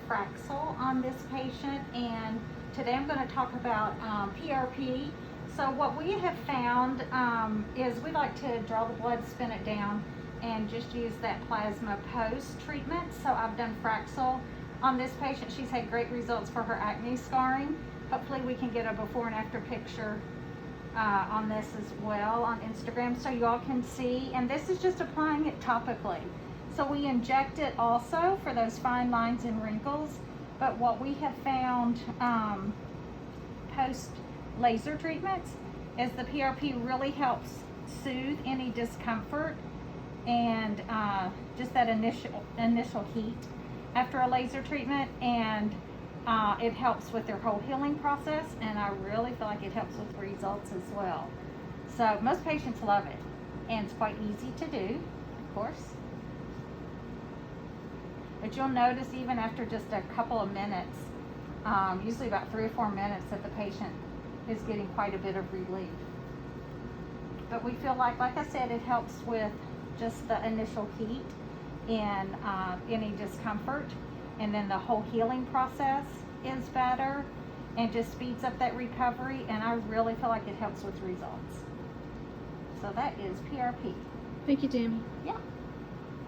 Fraxel on this patient, and today I'm going to talk about PRP. So what we have found is we like to draw the blood, spin it down, and just use that plasma post-treatment. So I've done Fraxel on this patient. She's had great results for her acne scarring. Hopefully we can get a before and after picture on this as well on Instagram so you all can see. And this is just applying it topically. So we inject it also for those fine lines and wrinkles. But what we have found post laser treatments is the PRP really helps soothe any discomfort and just that initial heat after a laser treatment, and it helps with their whole healing process, and I really feel like it helps with results as well. So most patients love it, and it's quite easy to do, of course. But you'll notice even after just a couple of minutes, usually about 3 or 4 minutes, that the patient is getting quite a bit of relief. But we feel like I said, it helps with just the initial heat and any discomfort, and then the whole healing process is better and just speeds up that recovery, and I really feel like it helps with results. So that is PRP. Thank you, Tammy. Yeah.